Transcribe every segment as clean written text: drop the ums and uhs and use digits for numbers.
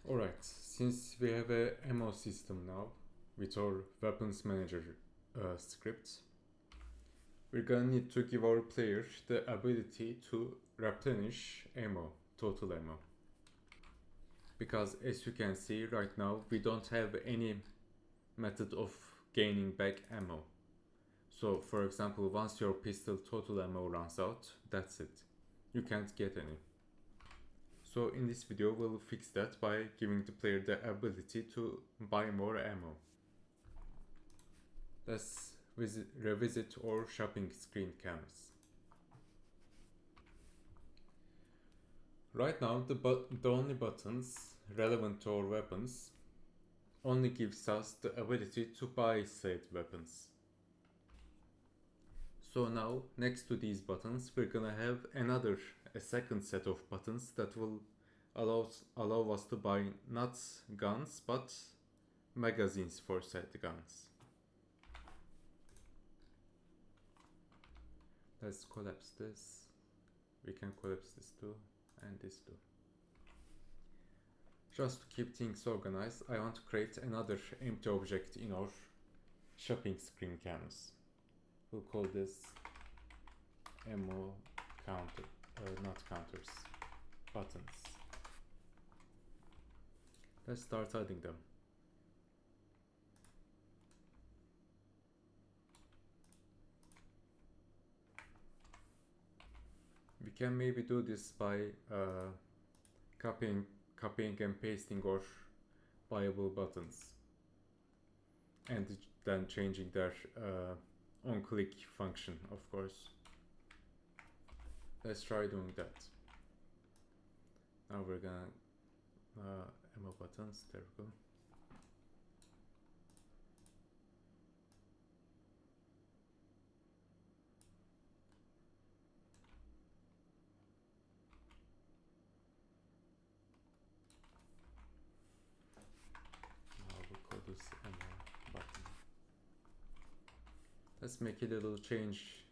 Alright, since we have a ammo system now with our weapons manager script, we're gonna need to give our player the ability to replenish ammo, total ammo. Because as you can see right now, we don't have any method of gaining back ammo. So for example, once your pistol total ammo runs out, that's it. You can't get any. So in this video we'll fix that by giving the player the ability to buy more ammo. Let's revisit our shopping screen canvas. Right now the only buttons relevant to our weapons only gives us the ability to buy said weapons. So now next to these buttons we're gonna have a second set of buttons that will allow us to buy not guns but magazines for said guns. Let's collapse this. We can collapse this too and this too. Just to keep things organized, I want to create another empty object in our shopping screen canvas. We'll call this ammo counter, not counters, buttons. Let's start adding them. We can maybe do this by copying and pasting our buyable buttons and then changing their on-click function, of course. Let's try doing that. Now we're gonna ammo buttons, there we go. Now we'll call this ammo button. Let's make a little change.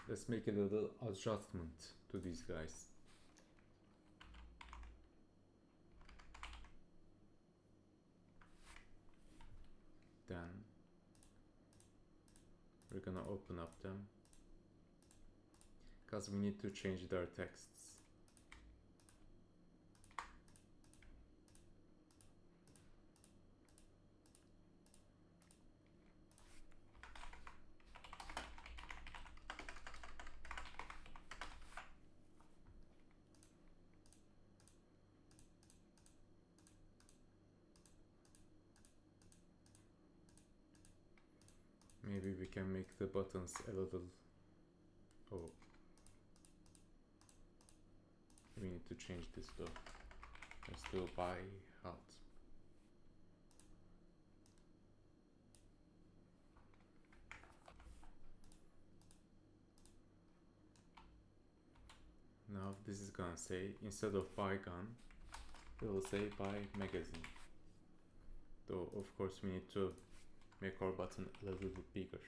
Let's make a little adjustment to these guys. Then we're gonna open up them because we need to change their texts. Maybe we can make the buttons a little... Oh. We need to change this though. Let's do by halt. Now this is gonna say, instead of buy gun, we will say buy magazine. Though of course we need to make our button a little bit bigger.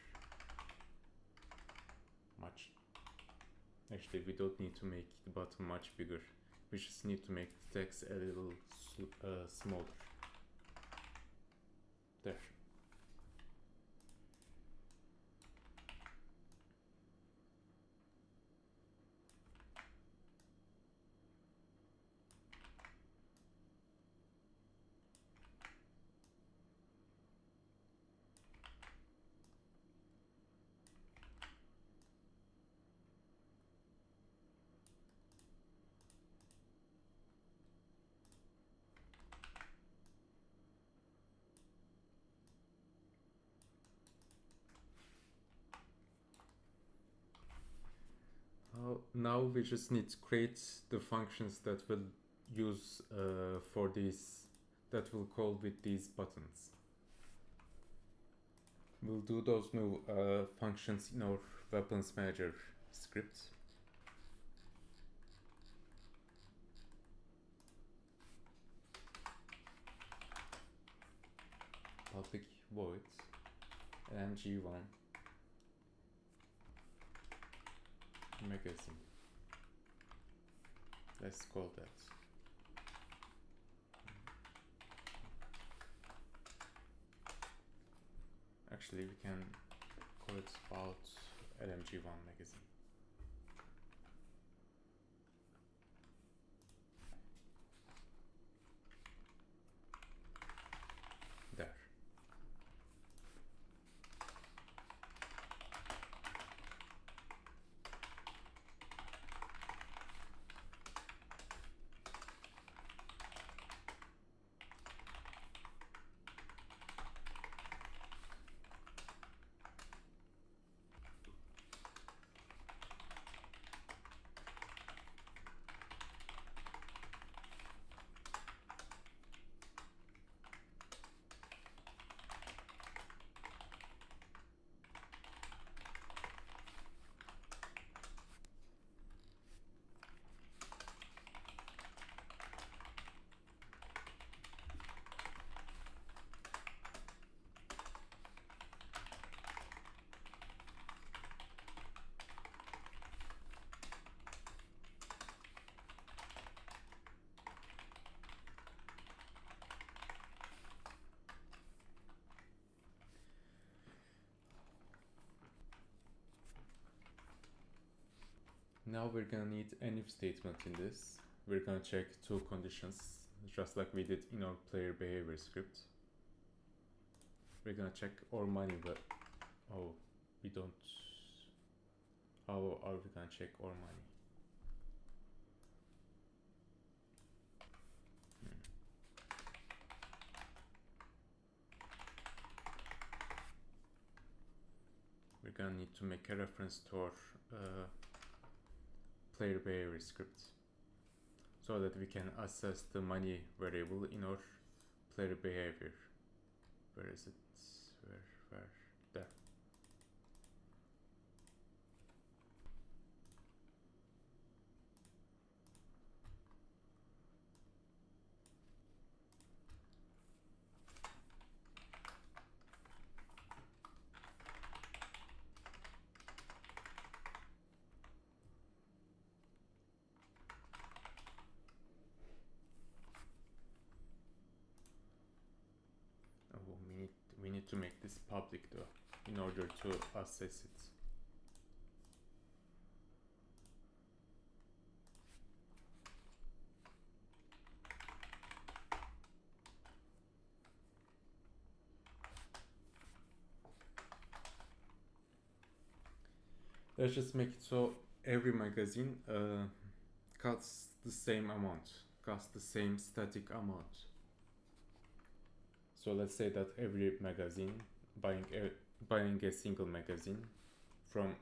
Actually, we don't need to make the button much bigger. We just need to make the text a little smaller. There. Now we just need to create the functions that will use for these, that will call with these buttons. We'll do those new functions in our weapons manager script. Public void and g1 magazine. Let's call that. actually we can call it about LMG1 magazine. There. Now we're gonna need an if statement in this. We're gonna check two conditions, just like we did in our player behavior script. We're gonna check our money, but we don't. How are we gonna check our money? We're gonna need to make a reference to our player behavior script so that we can assess the money variable in our player behavior. Where is it? Where? There. We need to make this public though, in order to assess it. Let's just make it so every magazine costs the same amount, costs the same static amount. So let's say that every magazine, buying a single magazine from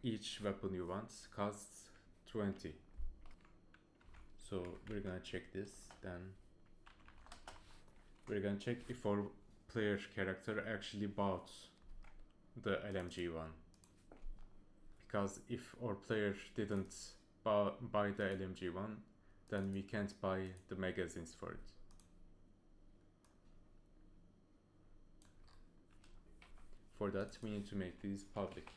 each weapon you want costs 20. So we're gonna check this, then we're gonna check if our player character actually bought the LMG1, because if our player didn't buy the LMG1, then we can't buy the magazines for it. For that, we need to make these public.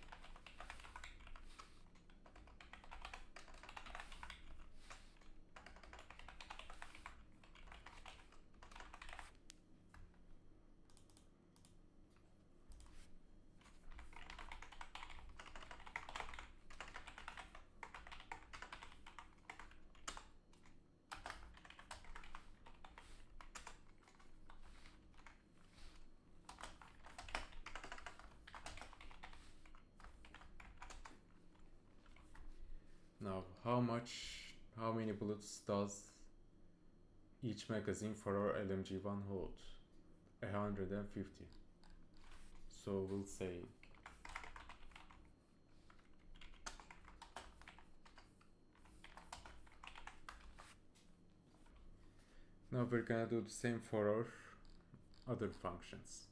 Now, how many bullets does each magazine for our LMG1 hold? 150. So we'll say now we're gonna do the same for our other functions.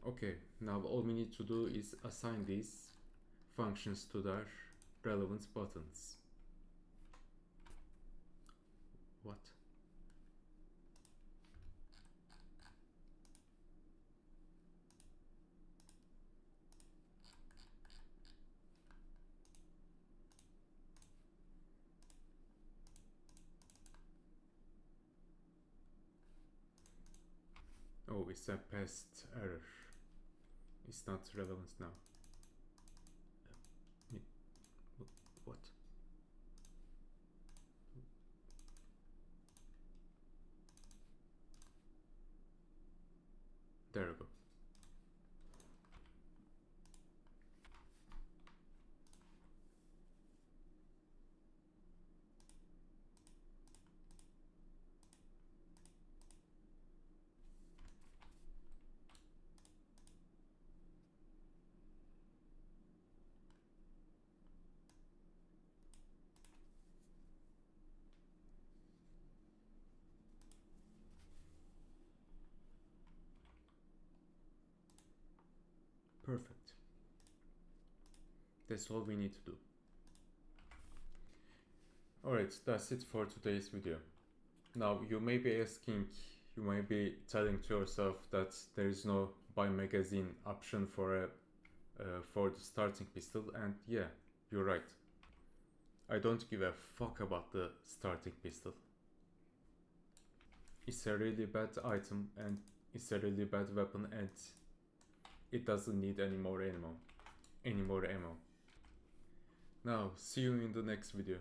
Okay, now all we need to do is assign these functions to their relevant buttons. What? Oh, it's a past error. It's not relevant now. What? There we go. Perfect. That's all we need to do. Alright, that's it for today's video. Now you may be asking, you may be telling to yourself that there is no buy magazine option for the starting pistol, and yeah, you're right. I don't give a fuck about the starting pistol. It's a really bad item and it's a really bad weapon, and it doesn't need any more ammo. Now, see you in the next video.